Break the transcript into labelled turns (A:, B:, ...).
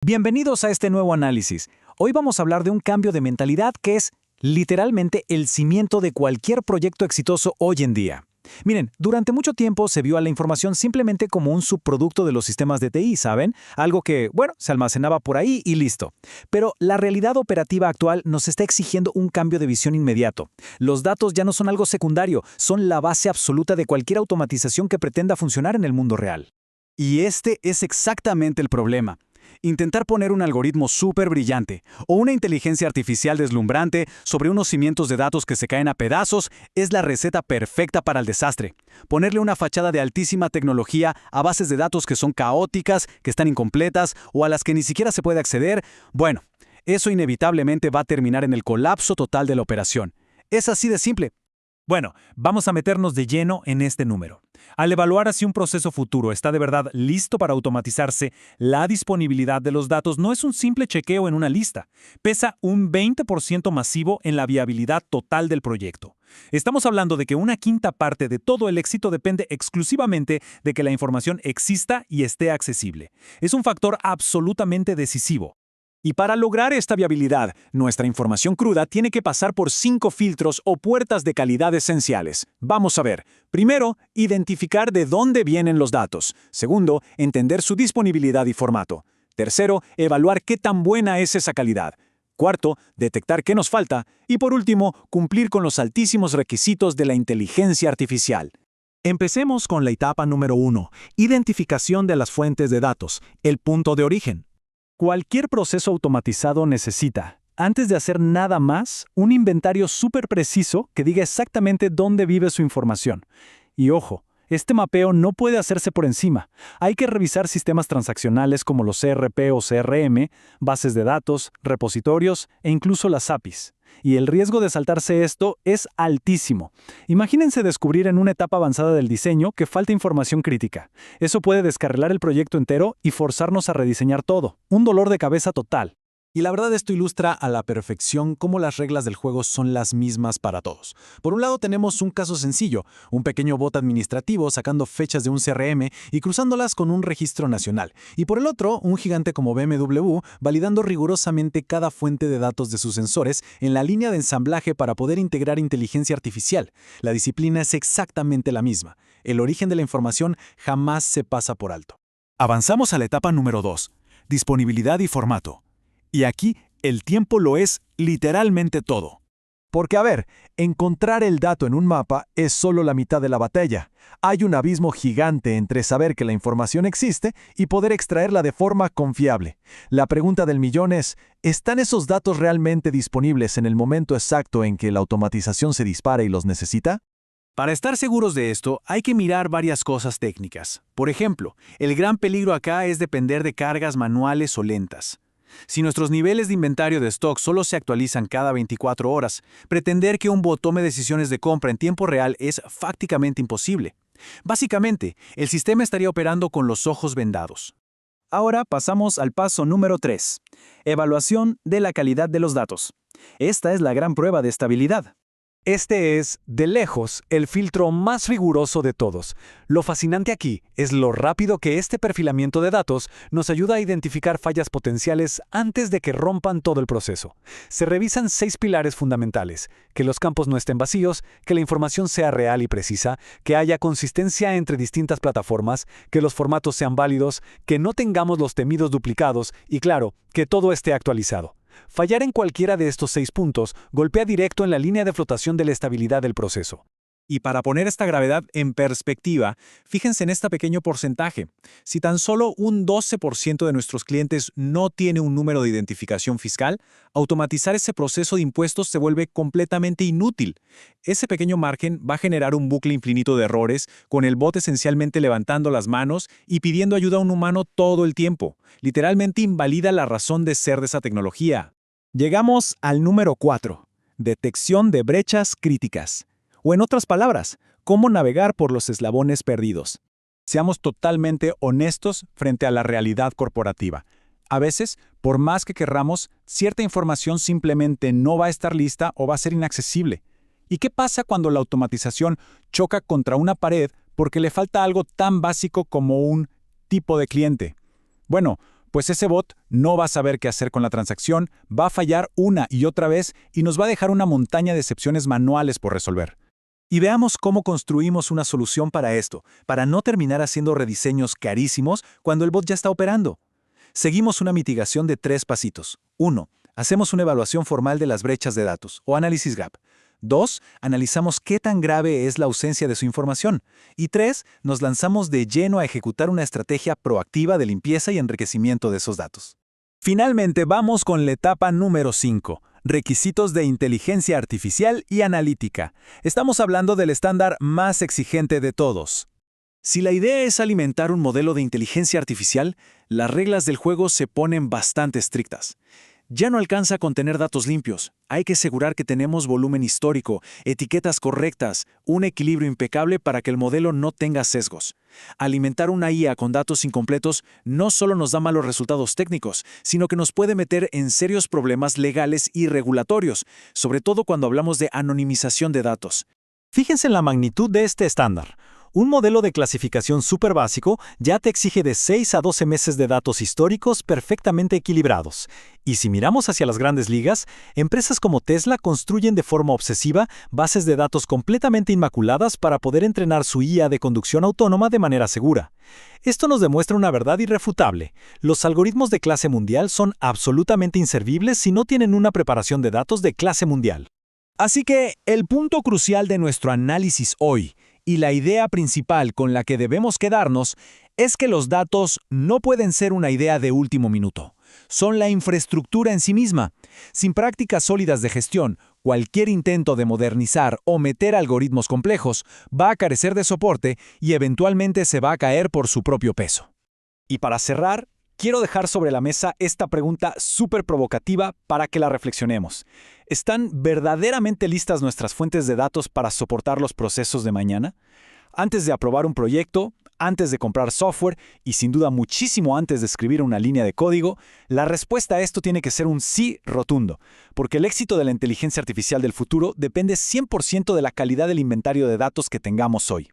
A: Bienvenidos a este nuevo análisis. Hoy vamos a hablar de un cambio de mentalidad que es literalmente el cimiento de cualquier proyecto exitoso hoy en día. Miren, durante mucho tiempo se vio a la información simplemente como un subproducto de los sistemas de TI, ¿saben? Algo que, se almacenaba por ahí y listo. Pero la realidad operativa actual nos está exigiendo un cambio de visión inmediato. Los datos ya no son algo secundario, son la base absoluta de cualquier automatización que pretenda funcionar en el mundo real.
B: Y este es exactamente el problema. Intentar poner un algoritmo súper brillante o una inteligencia artificial deslumbrante sobre unos cimientos de datos que se caen a pedazos es la receta perfecta para el desastre. Ponerle una fachada de altísima tecnología a bases de datos que son caóticas, que están incompletas o a las que ni siquiera se puede acceder, eso inevitablemente va a terminar en el colapso total de la operación. Es así de simple.
A: Bueno, vamos a meternos de lleno en este número. Al evaluar si un proceso futuro está de verdad listo para automatizarse, la disponibilidad de los datos no es un simple chequeo en una lista. Pesa un 20% masivo en la viabilidad total del proyecto. Estamos hablando de que una quinta parte de todo el éxito depende exclusivamente de que la información exista y esté accesible. Es un factor absolutamente decisivo. Y para lograr esta viabilidad, nuestra información cruda tiene que pasar por 5 filtros o puertas de calidad esenciales. Vamos a ver. Primero, identificar de dónde vienen los datos. Segundo, entender su disponibilidad y formato. Tercero, evaluar qué tan buena es esa calidad. Cuarto, detectar qué nos falta. Y por último, cumplir con los altísimos requisitos de la inteligencia artificial.
C: Empecemos con la etapa número 1, identificación de las fuentes de datos, el punto de origen.
A: Cualquier proceso automatizado necesita, antes de hacer nada más, un inventario súper preciso que diga exactamente dónde vive su información. Y ojo, este mapeo no puede hacerse por encima. Hay que revisar sistemas transaccionales como los ERP o CRM, bases de datos, repositorios e incluso las APIs. Y el riesgo de saltarse esto es altísimo. Imagínense descubrir en una etapa avanzada del diseño que falta información crítica. Eso puede descarrilar el proyecto entero y forzarnos a rediseñar todo. Un dolor de cabeza total.
B: Y la verdad esto ilustra a la perfección cómo las reglas del juego son las mismas para todos. Por un lado tenemos un caso sencillo, un pequeño bot administrativo sacando fechas de un CRM y cruzándolas con un registro nacional. Y por el otro, un gigante como BMW validando rigurosamente cada fuente de datos de sus sensores en la línea de ensamblaje para poder integrar inteligencia artificial. La disciplina es exactamente la misma. El origen de la información jamás se pasa por alto.
C: Avanzamos a la etapa número 2, disponibilidad y formato. Y aquí, el tiempo lo es literalmente todo.
D: Porque, encontrar el dato en un mapa es solo la mitad de la batalla. Hay un abismo gigante entre saber que la información existe y poder extraerla de forma confiable. La pregunta del millón es, ¿están esos datos realmente disponibles en el momento exacto en que la automatización se dispara y los necesita?
B: Para estar seguros de esto, hay que mirar varias cosas técnicas. Por ejemplo, el gran peligro acá es depender de cargas manuales o lentas. Si nuestros niveles de inventario de stock solo se actualizan cada 24 horas, pretender que un bot tome decisiones de compra en tiempo real es prácticamente imposible. Básicamente, el sistema estaría operando con los ojos vendados.
A: Ahora pasamos al paso número 3. Evaluación de la calidad de los datos. Esta es la gran prueba de estabilidad.
D: Este es, de lejos, el filtro más riguroso de todos. Lo fascinante aquí es lo rápido que este perfilamiento de datos nos ayuda a identificar fallas potenciales antes de que rompan todo el proceso. Se revisan 6 pilares fundamentales: que los campos no estén vacíos, que la información sea real y precisa, que haya consistencia entre distintas plataformas, que los formatos sean válidos, que no tengamos los temidos duplicados y, claro, que todo esté actualizado. Fallar en cualquiera de estos 6 puntos golpea directo en la línea de flotación de la estabilidad del proceso.
A: Y para poner esta gravedad en perspectiva, fíjense en este pequeño porcentaje. Si tan solo un 12% de nuestros clientes no tiene un número de identificación fiscal, automatizar ese proceso de impuestos se vuelve completamente inútil. Ese pequeño margen va a generar un bucle infinito de errores, con el bot esencialmente levantando las manos y pidiendo ayuda a un humano todo el tiempo. Literalmente invalida la razón de ser de esa tecnología. Llegamos al número 4. Detección de brechas críticas. O en otras palabras, cómo navegar por los eslabones perdidos.
B: Seamos totalmente honestos frente a la realidad corporativa. A veces, por más que querramos, cierta información simplemente no va a estar lista o va a ser inaccesible. ¿Y qué pasa cuando la automatización choca contra una pared porque le falta algo tan básico como un tipo de cliente? Bueno,
C: Pues ese bot no va a saber qué hacer con la transacción, va a fallar una y otra vez y nos va a dejar una montaña de excepciones manuales por resolver.
A: Y veamos cómo construimos una solución para esto, para no terminar haciendo rediseños carísimos cuando el bot ya está operando. Seguimos una mitigación de 3 pasitos. 1. Hacemos una evaluación formal de las brechas de datos, o análisis gap. 2. Analizamos qué tan grave es la ausencia de su información. Y 3. Nos lanzamos de lleno a ejecutar una estrategia proactiva de limpieza y enriquecimiento de esos datos.
C: Finalmente vamos con la etapa número 5. Requisitos de inteligencia artificial y analítica. Estamos hablando del estándar más exigente de todos.
A: Si la idea es alimentar un modelo de inteligencia artificial, las reglas del juego se ponen bastante estrictas. Ya no alcanza con tener datos limpios. Hay que asegurar que tenemos volumen histórico, etiquetas correctas, un equilibrio impecable para que el modelo no tenga sesgos. Alimentar una IA con datos incompletos no solo nos da malos resultados técnicos, sino que nos puede meter en serios problemas legales y regulatorios, sobre todo cuando hablamos de anonimización de datos.
D: Fíjense en la magnitud de este estándar. Un modelo de clasificación súper básico ya te exige de 6 a 12 meses de datos históricos perfectamente equilibrados. Y si miramos hacia las grandes ligas, empresas como Tesla construyen de forma obsesiva bases de datos completamente inmaculadas para poder entrenar su IA de conducción autónoma de manera segura. Esto nos demuestra una verdad irrefutable. Los algoritmos de clase mundial son absolutamente inservibles si no tienen una preparación de datos de clase mundial.
C: Así que el punto crucial de nuestro análisis hoy, y la idea principal con la que debemos quedarnos, es que los datos no pueden ser una idea de último minuto. Son la infraestructura en sí misma. Sin prácticas sólidas de gestión, cualquier intento de modernizar o meter algoritmos complejos va a carecer de soporte y eventualmente se va a caer por su propio peso.
D: Y para cerrar, quiero dejar sobre la mesa esta pregunta súper provocativa para que la reflexionemos. ¿Están verdaderamente listas nuestras fuentes de datos para soportar los procesos de mañana? Antes de aprobar un proyecto, antes de comprar software y sin duda muchísimo antes de escribir una línea de código, la respuesta a esto tiene que ser un sí rotundo, porque el éxito de la inteligencia artificial del futuro depende 100% de la calidad del inventario de datos que tengamos hoy.